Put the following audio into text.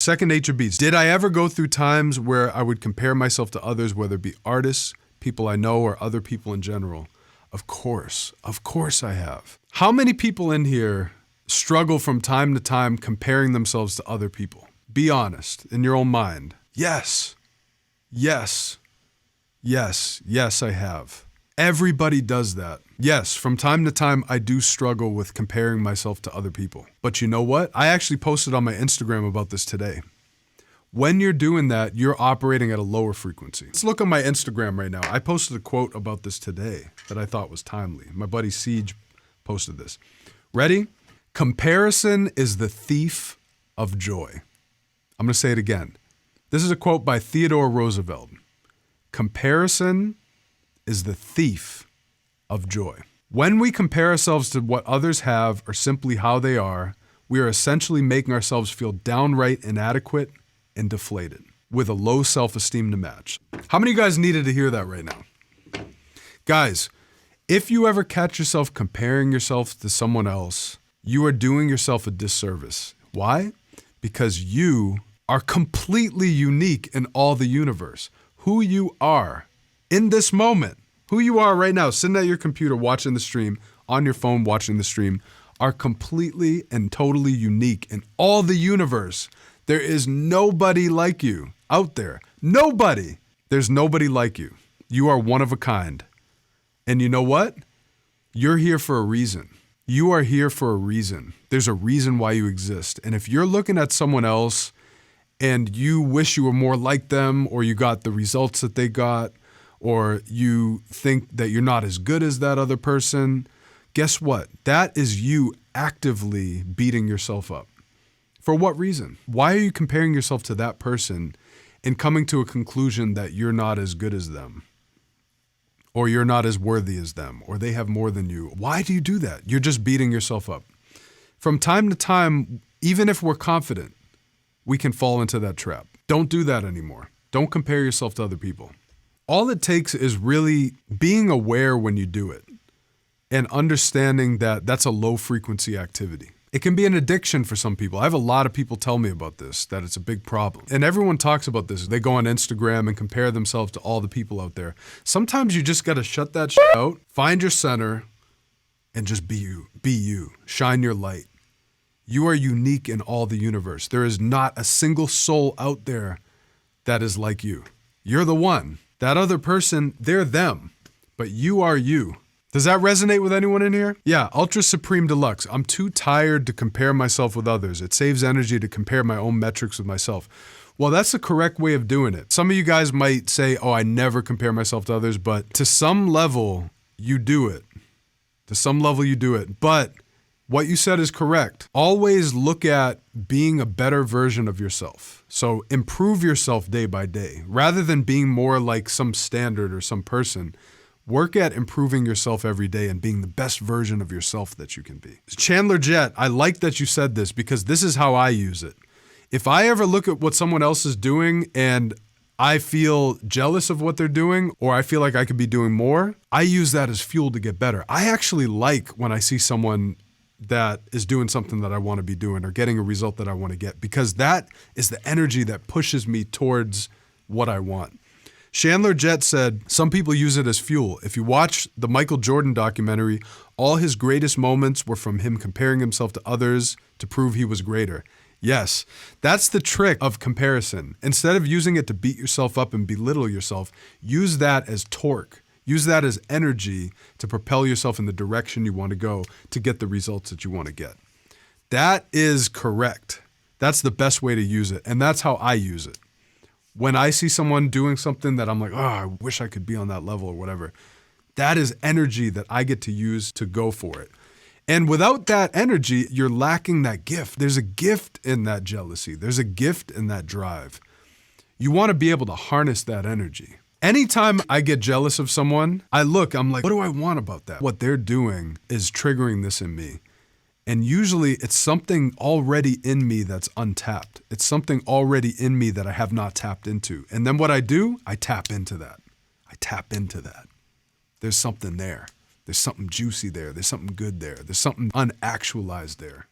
Second nature beats. Did I ever go through times where I would compare myself to others, whether it be artists, people I know, or other people in general? Of course I have. How many people in here struggle from time to time comparing themselves to other people? Be honest in your own mind. Yes, I have. Everybody does that. Yes, from time to time, I do struggle with comparing myself to other people. But you know what? I actually posted on my Instagram about this today. When you're doing that, you're operating at a lower frequency. Let's look on my Instagram right now. I posted a quote about this today that I thought was timely. My buddy Siege posted this. Ready? Comparison is the thief of joy. I'm gonna say it again. This is a quote by Theodore Roosevelt. Comparison is the thief of joy. When we compare ourselves to what others have or simply how they are, we are essentially making ourselves feel downright inadequate and deflated with a low self-esteem to match. How many of you guys needed to hear that right now? Guys, if you ever catch yourself comparing yourself to someone else, you are doing yourself a disservice. Why? Because you are completely unique in all the universe. Who you are in this moment, who you are right now, sitting at your computer watching the stream, on your phone watching the stream, are completely and totally unique in all the universe. There is nobody like you out there. Nobody. There's nobody like you. You are one of a kind. And you know what? You're here for a reason. You are here for a reason. There's a reason why you exist. And if you're looking at someone else and you wish you were more like them, or you got the results that they got, or you think that you're not as good as that other person, guess what? That is you actively beating yourself up. For what reason? Why are you comparing yourself to that person and coming to a conclusion that you're not as good as them, or you're not as worthy as them, or they have more than you? Why do you do that? You're just beating yourself up. From time to time, even if we're confident, we can fall into that trap. Don't do that anymore. Don't compare yourself to other people. All it takes is really being aware when you do it and understanding that that's a low frequency activity. It can be an addiction for some people. I have a lot of people tell me about this, that it's a big problem. And everyone talks about this. They go on Instagram and compare themselves to all the people out there. Sometimes you just gotta shut that shit out, find your center, and just be you. Be you. Shine your light. You are unique in all the universe. There is not a single soul out there that is like you. You're the one. That other person, they're them, but you are you. Does that resonate with anyone in here? Yeah, Ultra Supreme Deluxe. I'm too tired to compare myself with others. It saves energy to compare my own metrics with myself. Well, that's the correct way of doing it. Some of you guys might say, oh, I never compare myself to others, but to some level, you do it. To some level, you do it. But what you said is correct. Always look at being a better version of yourself. So improve yourself day by day. Rather than being more like some standard or some person, work at improving yourself every day and being the best version of yourself that you can be. Chandler Jet, I like that you said this because this is how I use it. If I ever look at what someone else is doing and I feel jealous of what they're doing, or I feel like I could be doing more, I use that as fuel to get better. I actually like when I see someone that is doing something that I want to be doing or getting a result that I want to get, because that is the energy that pushes me towards what I want. Chandler Jet said, some people use it as fuel. If you watch the Michael Jordan documentary, all his greatest moments were from him comparing himself to others to prove he was greater. Yes, that's the trick of comparison. Instead of using it to beat yourself up and belittle yourself, use that as torque. Use that as energy to propel yourself in the direction you want to go to get the results that you want to get. That is correct. That's the best way to use it, and that's how I use it. When I see someone doing something that I'm like, oh, I wish I could be on that level or whatever, that is energy that I get to use to go for it. And without that energy, you're lacking that gift. There's a gift in that jealousy. There's a gift in that drive. You want to be able to harness that energy. Anytime I get jealous of someone, I'm like, what do I want about that? What they're doing is triggering this in me. And usually it's something already in me that's untapped. It's something already in me that I have not tapped into. And then what I do, I tap into that. I tap into that. There's something there. There's something juicy there. There's something good there. There's something unactualized there.